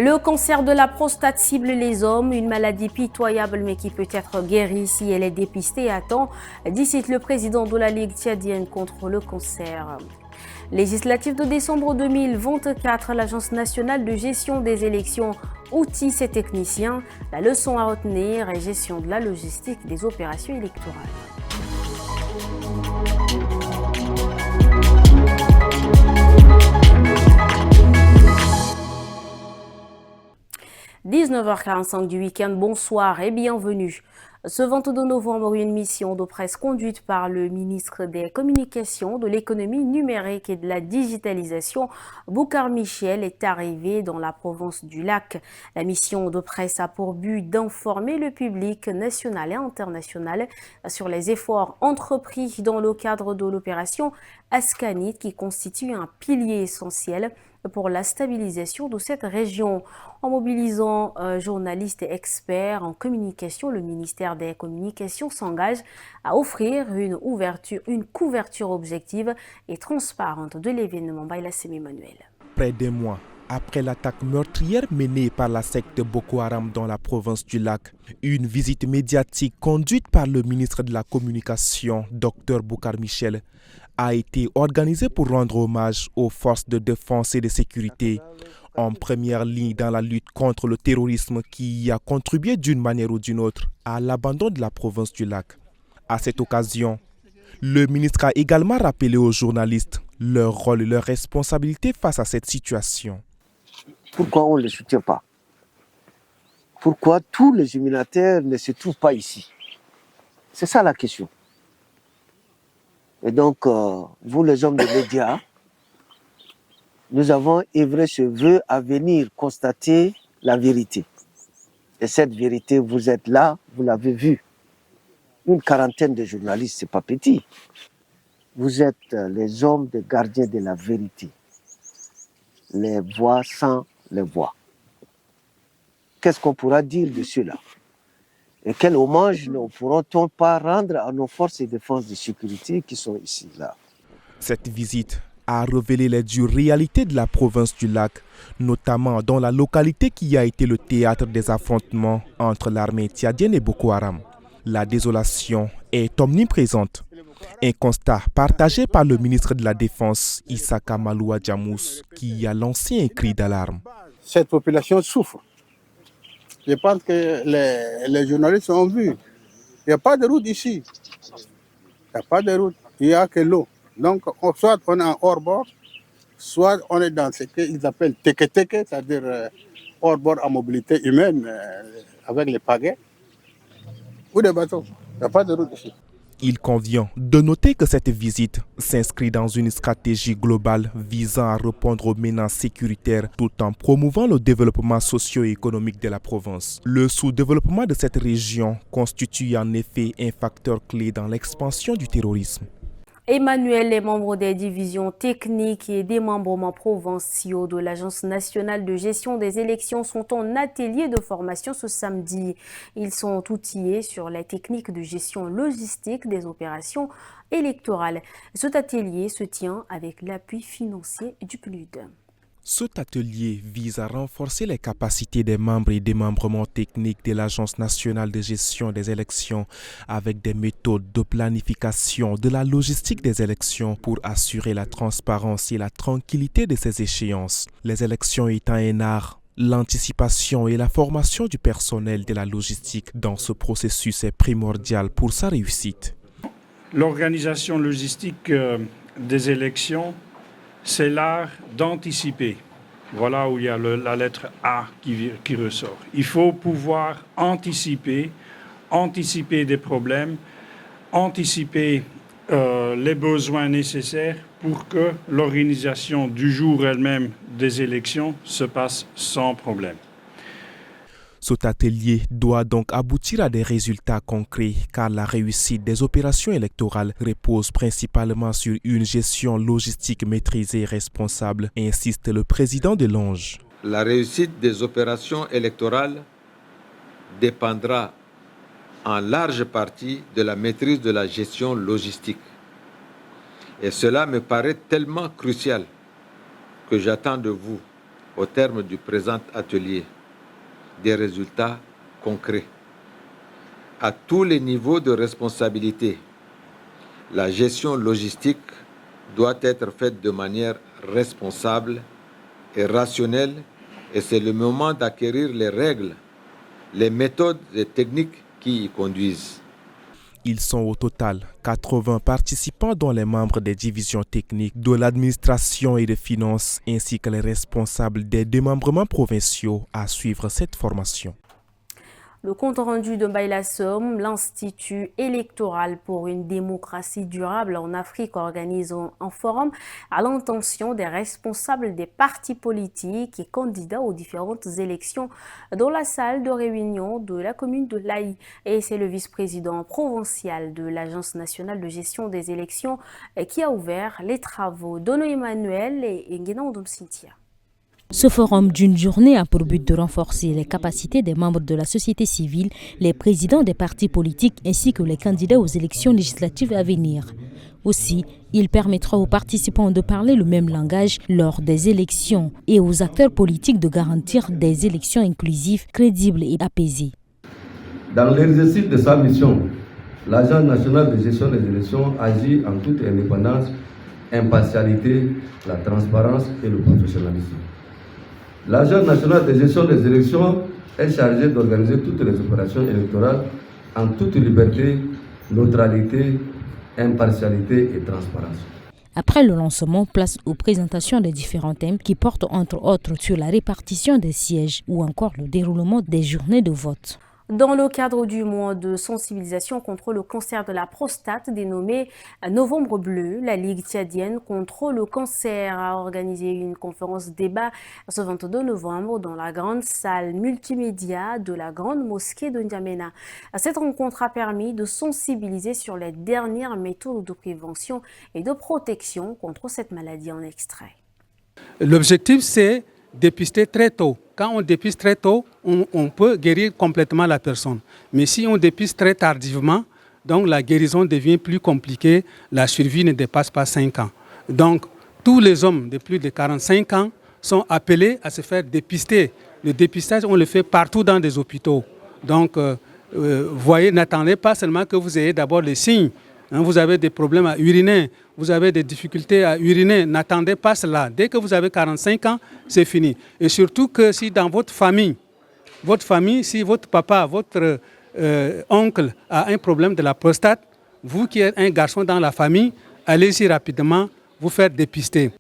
Le cancer de la prostate cible les hommes, une maladie pitoyable mais qui peut être guérie si elle est dépistée à temps, dit le président de la Ligue tchadienne contre le cancer. Législative de décembre 2024, l'Agence nationale de gestion des élections outille ses techniciens. La leçon à retenir est gestion de la logistique des opérations électorales. « 19h45 du week-end, bonsoir et bienvenue. Ce 22 novembre, une mission de presse conduite par le ministre des Communications, de l'économie numérique et de la digitalisation, Boucar Michel, est arrivée dans la province du Lac. La mission de presse a pour but d'informer le public national et international sur les efforts entrepris dans le cadre de l'opération Ascanit, qui constitue un pilier essentiel pour la stabilisation de cette région. En mobilisant journalistes et experts en communication, le ministère des Communications s'engage à offrir une couverture objective et transparente de l'événement. Bailassem Emmanuel. Près d'un mois après l'attaque meurtrière menée par la secte Boko Haram dans la province du Lac, une visite médiatique conduite par le ministre de la Communication, Dr Boucar Michel, a été organisée pour rendre hommage aux forces de défense et de sécurité en première ligne dans la lutte contre le terrorisme qui a contribué d'une manière ou d'une autre à l'abandon de la province du Lac. À cette occasion, le ministre a également rappelé aux journalistes leur rôle et leur responsabilité face à cette situation. Pourquoi on ne les soutient pas? Pourquoi tous les humanitaires ne se trouvent pas ici? C'est ça la question. Et donc, vous les hommes des médias, nous avons œuvré ce vœu à venir constater la vérité. Et cette vérité, vous êtes là, vous l'avez vu. Une quarantaine de journalistes, c'est pas petit. Vous êtes les hommes des gardiens de la vérité. Les voix sans les voix. Qu'est-ce qu'on pourra dire de cela? Et quel hommage ne pourront-on pas rendre à nos forces de défense de sécurité qui sont ici, là? Cette visite a révélé les dures réalités de la province du Lac, notamment dans la localité qui a été le théâtre des affrontements entre l'armée tchadienne et Boko Haram. La désolation est omniprésente. Un constat partagé par le ministre de la Défense, Issaka Maloua Djamous, qui a lancé un cri d'alarme. Cette population souffre. Je pense que les journalistes ont vu. Il n'y a pas de route ici. Il n'y a pas de route. Il n'y a que l'eau. Donc, soit on est en hors-bord, soit on est dans ce qu'ils appellent teke-teke, c'est-à-dire hors-bord à mobilité humaine, avec les pagaies, ou des bateaux. Il n'y a pas de route ici. Il convient de noter que cette visite s'inscrit dans une stratégie globale visant à répondre aux menaces sécuritaires tout en promouvant le développement socio-économique de la province. Le sous-développement de cette région constitue en effet un facteur clé dans l'expansion du terrorisme. Emmanuel, les membres des divisions techniques et des démembrements provinciaux de l'Agence nationale de gestion des élections sont en atelier de formation ce samedi. Ils sont outillés sur les techniques de gestion logistique des opérations électorales. Cet atelier se tient avec l'appui financier du PNUD. Cet atelier vise à renforcer les capacités des membres et démembrements techniques de l'Agence nationale de gestion des élections avec des méthodes de planification de la logistique des élections pour assurer la transparence et la tranquillité de ces échéances. Les élections étant un art, l'anticipation et la formation du personnel de la logistique dans ce processus est primordial pour sa réussite. L'organisation logistique des élections, c'est l'art d'anticiper. Voilà où il y a la lettre A qui ressort. Il faut pouvoir anticiper des problèmes, anticiper les besoins nécessaires pour que l'organisation du jour elle-même des élections se passe sans problème. Cet atelier doit donc aboutir à des résultats concrets car la réussite des opérations électorales repose principalement sur une gestion logistique maîtrisée et responsable, insiste le président de l'ONGE. La réussite des opérations électorales dépendra en large partie de la maîtrise de la gestion logistique. Et cela me paraît tellement crucial que j'attends de vous au terme du présent atelier des résultats concrets. À tous les niveaux de responsabilité, la gestion logistique doit être faite de manière responsable et rationnelle, et c'est le moment d'acquérir les règles, les méthodes et techniques qui y conduisent. Ils sont au total 80 participants dont les membres des divisions techniques de l'administration et des finances ainsi que les responsables des démembrements provinciaux à suivre cette formation. Le compte rendu de Mbaye-la-Somme, l'Institut électoral pour une démocratie durable en Afrique organise un forum à l'intention des responsables des partis politiques et candidats aux différentes élections dans la salle de réunion de la commune de Laï. Et c'est le vice-président provincial de l'Agence nationale de gestion des élections qui a ouvert les travaux. Dono Emmanuel et Nguénan Cynthia. Ce forum d'une journée a pour but de renforcer les capacités des membres de la société civile, les présidents des partis politiques ainsi que les candidats aux élections législatives à venir. Aussi, il permettra aux participants de parler le même langage lors des élections et aux acteurs politiques de garantir des élections inclusives, crédibles et apaisées. Dans l'exercice de sa mission, l'Agence nationale de gestion des élections agit en toute indépendance, impartialité, la transparence et le professionnalisme. L'Agence nationale de gestion des élections est chargée d'organiser toutes les opérations électorales en toute liberté, neutralité, impartialité et transparence. Après le lancement, place aux présentations des différents thèmes qui portent entre autres sur la répartition des sièges ou encore le déroulement des journées de vote. Dans le cadre du mois de sensibilisation contre le cancer de la prostate dénommé Novembre Bleu, la Ligue tchadienne contre le cancer a organisé une conférence débat ce 22 novembre dans la grande salle multimédia de la grande mosquée de N'Djamena. Cette rencontre a permis de sensibiliser sur les dernières méthodes de prévention et de protection contre cette maladie en extrait. L'objectif, c'est dépister très tôt. Quand on dépiste très tôt, on peut guérir complètement la personne. Mais si on dépiste très tardivement, donc la guérison devient plus compliquée, la survie ne dépasse pas 5 ans. Donc tous les hommes de plus de 45 ans sont appelés à se faire dépister. Le dépistage, on le fait partout dans des hôpitaux. Donc voyez, n'attendez pas seulement que vous ayez d'abord les signes. Vous avez des problèmes à uriner, vous avez des difficultés à uriner, n'attendez pas cela. Dès que vous avez 45 ans, c'est fini. Et surtout que si dans votre famille, si votre papa, votre oncle a un problème de la prostate, vous qui êtes un garçon dans la famille, allez-y rapidement vous faire dépister.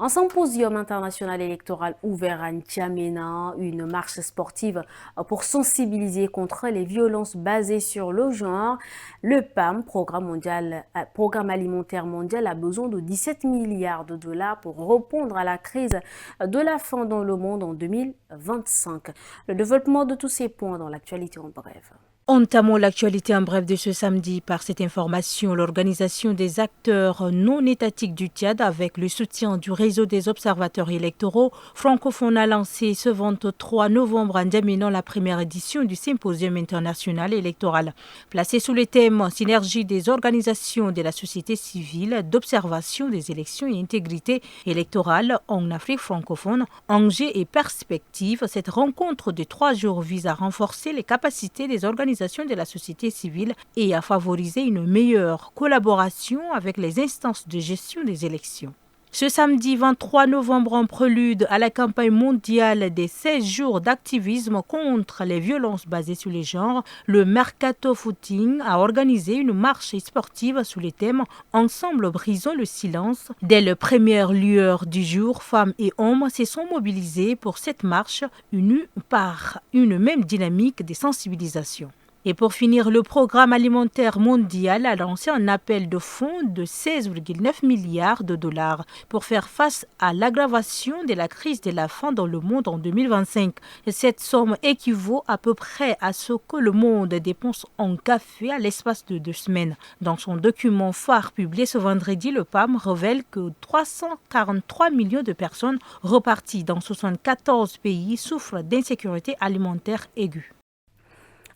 Un symposium international électoral ouvert à N'Djamena, une marche sportive pour sensibiliser contre les violences basées sur le genre. Le PAM, Programme alimentaire mondial, a besoin de 17 milliards de dollars pour répondre à la crise de la faim dans le monde en 2025. Le développement de tous ces points dans l'actualité en bref. Entamons l'actualité en bref de ce samedi par cette information. L'organisation des acteurs non étatiques du Tchad avec le soutien du réseau des observateurs électoraux francophones a lancé ce 23 novembre à N'Djamena la première édition du symposium international électoral. Placé sous le thème « Synergie des organisations de la société civile, d'observation des élections et intégrité électorale en Afrique francophone, enjeux et perspectives », cette rencontre de 3 jours vise à renforcer les capacités des organisations de la société civile et à favoriser une meilleure collaboration avec les instances de gestion des élections. Ce samedi 23 novembre, en prélude à la campagne mondiale des 16 jours d'activisme contre les violences basées sur les genres, le Mercato Footing a organisé une marche sportive sous le thème « Ensemble brisons le silence ». Dès les premières lueurs du jour, femmes et hommes se sont mobilisés pour cette marche unis par une même dynamique de sensibilisation. Et pour finir, le Programme alimentaire mondial a lancé un appel de fonds de 16,9 milliards de dollars pour faire face à l'aggravation de la crise de la faim dans le monde en 2025. Cette somme équivaut à peu près à ce que le monde dépense en café à l'espace de 2 semaines. Dans son document phare publié ce vendredi, le PAM révèle que 343 millions de personnes reparties dans 74 pays souffrent d'insécurité alimentaire aiguë.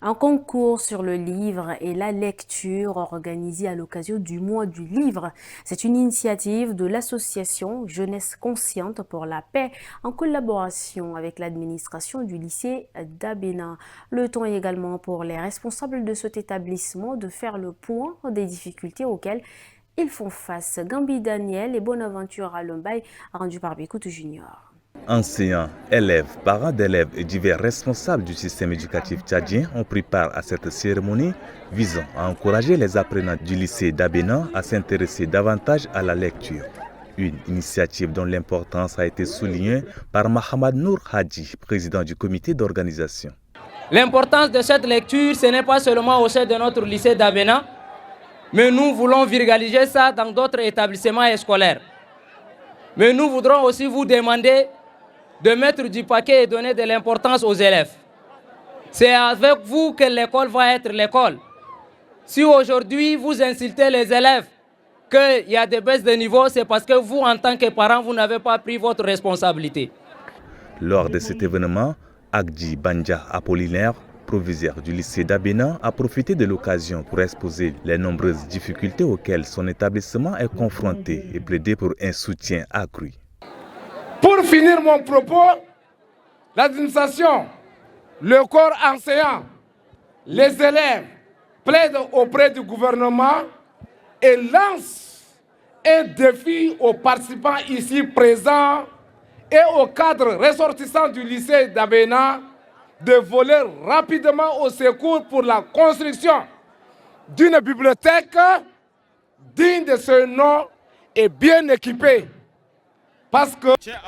Un concours sur le livre et la lecture organisé à l'occasion du mois du livre. C'est une initiative de l'association Jeunesse Consciente pour la Paix en collaboration avec l'administration du lycée d'Abena. Le temps est également pour les responsables de cet établissement de faire le point des difficultés auxquelles ils font face. Gambi Daniel et Bonaventure Alumbay, rendu par Bikout Junior. Enseignants, élèves, parents d'élèves et divers responsables du système éducatif tchadien ont pris part à cette cérémonie visant à encourager les apprenants du lycée d'Abena à s'intéresser davantage à la lecture. Une initiative dont l'importance a été soulignée par Mohamed Nour Hadji, président du comité d'organisation. L'importance de cette lecture, ce n'est pas seulement au sein de notre lycée d'Abena, mais nous voulons virgaliser ça dans d'autres établissements scolaires. Mais nous voudrons aussi vous demander de mettre du paquet et donner de l'importance aux élèves. C'est avec vous que l'école va être l'école. Si aujourd'hui vous insultez les élèves qu'il y a des baisses de niveau, c'est parce que vous, en tant que parents, vous n'avez pas pris votre responsabilité. Lors de cet événement, Agdi Banja Apollinaire, proviseur du lycée d'Abena, a profité de l'occasion pour exposer les nombreuses difficultés auxquelles son établissement est confronté et plaider pour un soutien accru. Pour finir mon propos, l'administration, le corps enseignant, les élèves plaident auprès du gouvernement et lancent un défi aux participants ici présents et aux cadres ressortissants du lycée d'Abena de voler rapidement au secours pour la construction d'une bibliothèque digne de ce nom et bien équipée.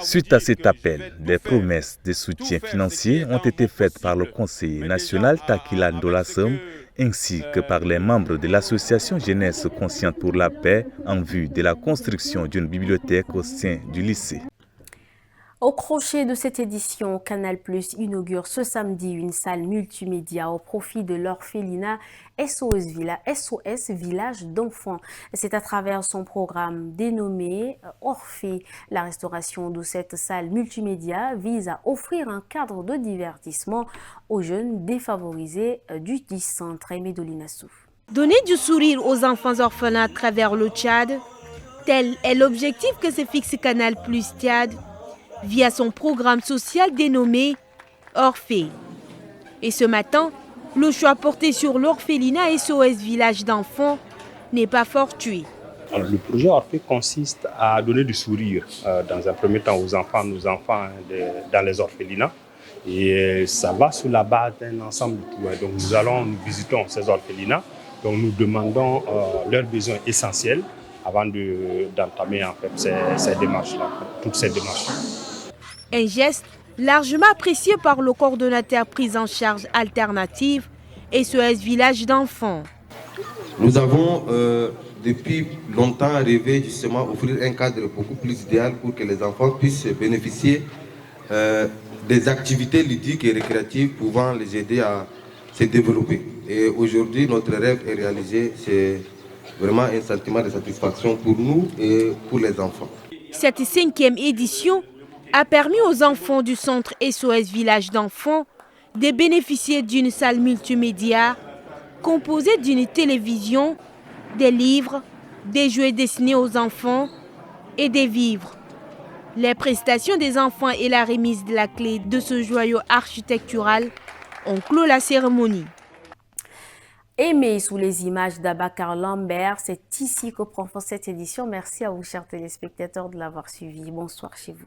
Suite à cet appel, des promesses de soutien financier ont été faites par le conseiller national Takilan Dolassem ainsi que par les membres de l'association Jeunesse Consciente pour la Paix en vue de la construction d'une bibliothèque au sein du lycée. Au crochet de cette édition, Canal+ inaugure ce samedi une salle multimédia au profit de l'orphelinat SOS Village d'enfants. C'est à travers son programme dénommé Orphée. La restauration de cette salle multimédia vise à offrir un cadre de divertissement aux jeunes défavorisés du centre. Donner du sourire aux enfants orphelins à travers le Tchad, tel est l'objectif que se fixe Canal+ Tchad via son programme social dénommé Orphée. Et ce matin, le choix porté sur l'orphelinat SOS Village d'enfants n'est pas fortuit. Alors, le projet Orphée consiste à donner du sourire dans un premier temps aux enfants, nos enfants dans les orphelinats. Et ça va sur la base d'un ensemble de points. Donc nous visitons ces orphelinats, donc nous demandons leurs besoins essentiels avant d'entamer en fait ces démarches-là, toutes ces démarches. Un geste largement apprécié par le coordonnateur prise en charge alternative SOS Village d'enfants. Nous avons depuis longtemps rêvé justement offrir un cadre beaucoup plus idéal pour que les enfants puissent bénéficier des activités ludiques et récréatives pouvant les aider à se développer. Et aujourd'hui, notre rêve est réalisé. C'est vraiment un sentiment de satisfaction pour nous et pour les enfants. Cette 5e édition a permis aux enfants du centre SOS Village d'enfants de bénéficier d'une salle multimédia composée d'une télévision, des livres, des jouets destinés aux enfants et des vivres. Les prestations des enfants et la remise de la clé de ce joyau architectural ont clos la cérémonie. Aimé sous les images d'Abakar Lambert, c'est ici que prend fin cette édition. Merci à vous, chers téléspectateurs, de l'avoir suivi. Bonsoir chez vous.